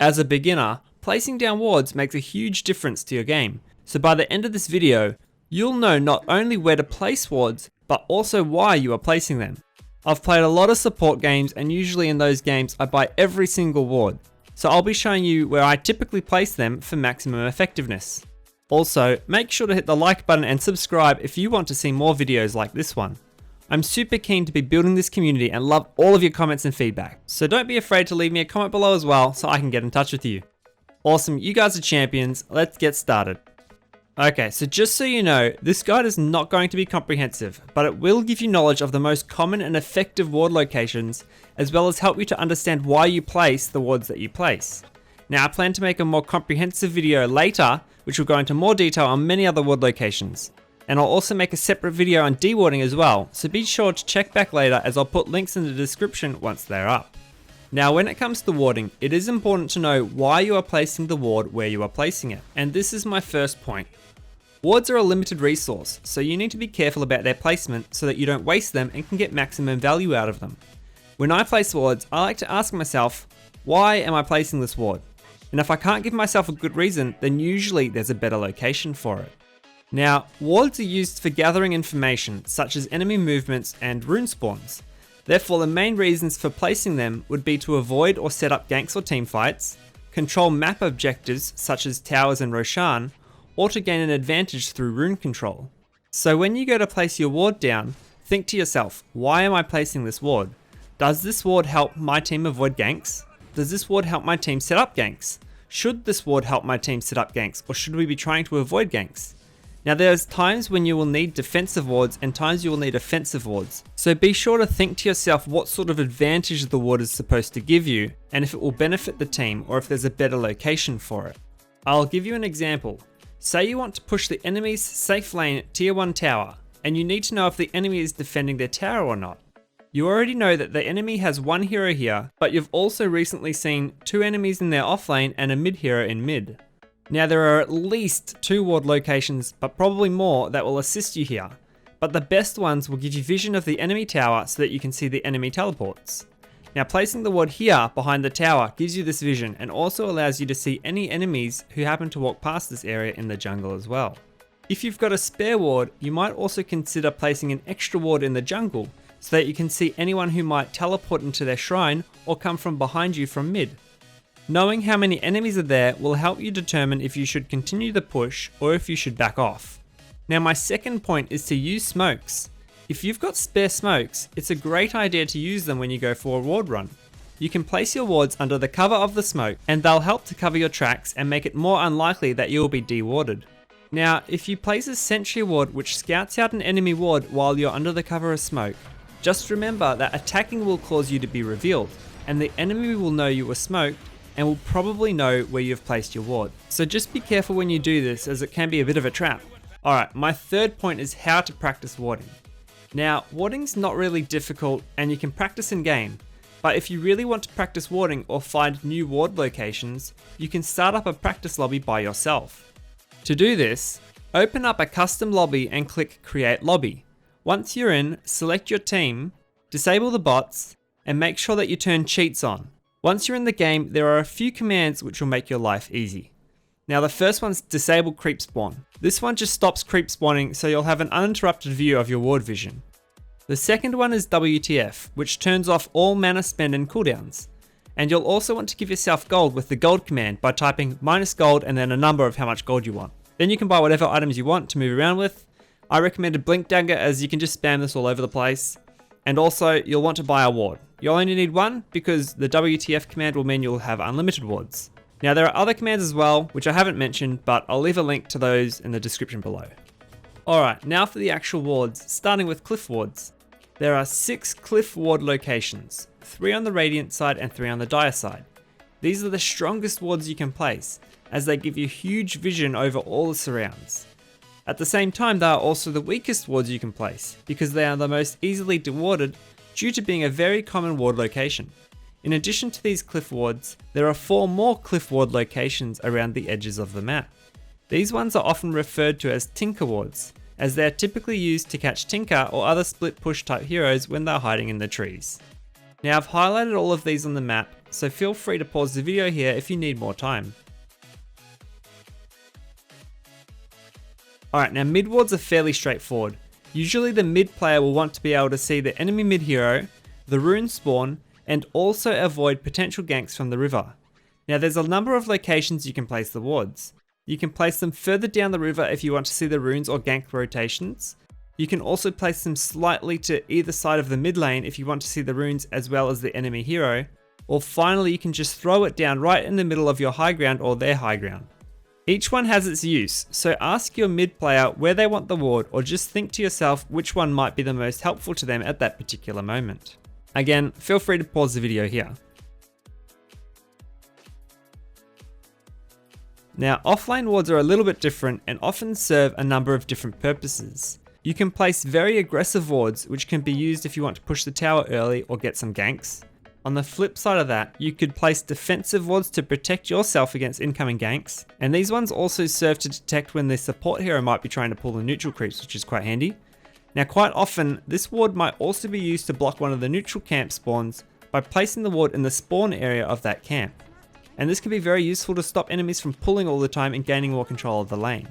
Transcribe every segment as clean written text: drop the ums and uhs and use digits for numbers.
As a beginner, placing down wards makes a huge difference to your game, so by the end of this video, you'll know not only where to place wards, but also why you are placing them. I've played a lot of support games, and usually in those games I buy every single ward, so I'll be showing you where I typically place them for maximum effectiveness. Also, make sure to hit the like button and subscribe if you want to see more videos like this one. I'm super keen to be building this community and love all of your comments and feedback, so don't be afraid to leave me a comment below as well so I can get in touch with you. Awesome, you guys are champions, let's get started. Okay, so just so you know, this guide is not going to be comprehensive, but it will give you knowledge of the most common and effective ward locations, as well as help you to understand why you place the wards that you place. Now I plan to make a more comprehensive video later, which will go into more detail on many other ward locations. And I'll also make a separate video on dewarding as well, so be sure to check back later as I'll put links in the description once they're up. Now when it comes to warding, it is important to know why you are placing the ward where you are placing it, and this is my first point. Wards are a limited resource, so you need to be careful about their placement so that you don't waste them and can get maximum value out of them. When I place wards, I like to ask myself, why am I placing this ward? And if I can't give myself a good reason, then usually there's a better location for it. Now, wards are used for gathering information such as enemy movements and rune spawns. Therefore, the main reasons for placing them would be to avoid or set up ganks or teamfights, control map objectives such as towers and Roshan, or to gain an advantage through rune control. So when you go to place your ward down, think to yourself, why am I placing this ward? Does this ward help my team avoid ganks? Does this ward help my team set up ganks? Should this ward help my team set up ganks, or should we be trying to avoid ganks? Now there's times when you will need defensive wards and times you will need offensive wards. So be sure to think to yourself what sort of advantage the ward is supposed to give you, and if it will benefit the team or if there's a better location for it. I'll give you an example. Say you want to push the enemy's safe lane tier 1 tower, and you need to know if the enemy is defending their tower or not. You already know that the enemy has one hero here, but you've also recently seen 2 enemies in their off lane and a mid hero in mid. Now there are at least 2 ward locations, but probably more, that will assist you here. But the best ones will give you vision of the enemy tower so that you can see the enemy teleports. Now placing the ward here behind the tower gives you this vision and also allows you to see any enemies who happen to walk past this area in the jungle as well. If you've got a spare ward, you might also consider placing an extra ward in the jungle so that you can see anyone who might teleport into their shrine or come from behind you from mid. Knowing how many enemies are there will help you determine if you should continue the push or if you should back off. Now my second point is to use smokes. If you've got spare smokes, it's a great idea to use them when you go for a ward run. You can place your wards under the cover of the smoke and they'll help to cover your tracks and make it more unlikely that you will be dewarded. Now if you place a sentry ward which scouts out an enemy ward while you're under the cover of smoke, just remember that attacking will cause you to be revealed and the enemy will know you were smoked and will probably know where you've placed your ward. So just be careful when you do this as it can be a bit of a trap. Alright, my third point is how to practice warding. Now, warding's not really difficult and you can practice in game, but if you really want to practice warding or find new ward locations, you can start up a practice lobby by yourself. To do this, open up a custom lobby and click Create Lobby. Once you're in, select your team, disable the bots, and make sure that you turn cheats on. Once you're in the game, there are a few commands which will make your life easy. Now the first one's disable creep spawn. This one just stops creep spawning so you'll have an uninterrupted view of your ward vision. The second one is WTF, which turns off all mana spend and cooldowns. And you'll also want to give yourself gold with the gold command by typing -gold and then a number of how much gold you want. Then you can buy whatever items you want to move around with. I recommended Blink Dagger as you can just spam this all over the place. And also you'll want to buy a ward. You'll only need one because the WTF command will mean you'll have unlimited wards. Now there are other commands as well, which I haven't mentioned, but I'll leave a link to those in the description below. Alright, now for the actual wards, starting with cliff wards. There are 6 cliff ward locations, 3 on the Radiant side and 3 on the Dire side. These are the strongest wards you can place, as they give you huge vision over all the surrounds. At the same time, they are also the weakest wards you can place, because they are the most easily dewarded due to being a very common ward location. In addition to these cliff wards, there are 4 more cliff ward locations around the edges of the map. These ones are often referred to as Tinker wards, as they are typically used to catch Tinker or other split push type heroes when they're hiding in the trees. Now I've highlighted all of these on the map so feel free to pause the video here if you need more time. Alright, now mid wards are fairly straightforward. Usually the mid player will want to be able to see the enemy mid hero, the rune spawn, and also avoid potential ganks from the river. Now there's a number of locations you can place the wards. You can place them further down the river if you want to see the runes or gank rotations. You can also place them slightly to either side of the mid lane if you want to see the runes as well as the enemy hero. Or finally you can just throw it down right in the middle of your high ground or their high ground. Each one has its use, so ask your mid player where they want the ward or just think to yourself which one might be the most helpful to them at that particular moment. Again, feel free to pause the video here. Now offlane wards are a little bit different and often serve a number of different purposes. You can place very aggressive wards which can be used if you want to push the tower early or get some ganks. On the flip side of that, you could place defensive wards to protect yourself against incoming ganks, and these ones also serve to detect when the support hero might be trying to pull the neutral creeps, which is quite handy. Now quite often, this ward might also be used to block one of the neutral camp spawns by placing the ward in the spawn area of that camp. And this can be very useful to stop enemies from pulling all the time and gaining more control of the lane.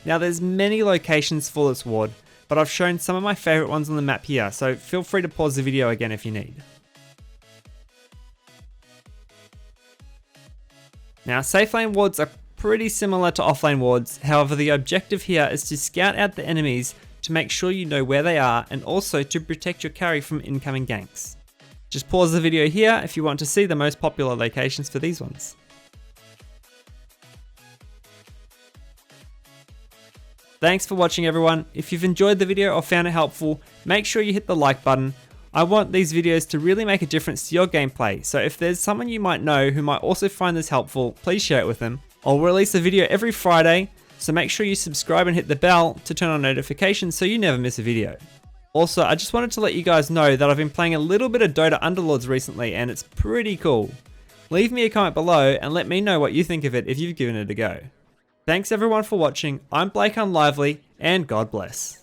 Now there's many locations for this ward, but I've shown some of my favourite ones on the map here, so feel free to pause the video again if you need. Now SAFELANE wards are pretty similar to offlane wards, however the objective here is to scout out the enemies to make sure you know where they are and also to protect your carry from incoming ganks. Just pause the video here if you want to see the most popular locations for these ones. Thanks for watching everyone. If you've enjoyed the video or found it helpful, make sure you hit the like button. I want these videos to really make a difference to your gameplay, so if there's someone you might know who might also find this helpful, please share it with them. I'll release a video every Friday, so make sure you subscribe and hit the bell to turn on notifications so you never miss a video. Also, I just wanted to let you guys know that I've been playing a little bit of DotA Underlords recently and it's pretty cool. Leave me a comment below and let me know what you think of it if you've given it a go. Thanks everyone for watching, I'm Blake Unlively, and God bless.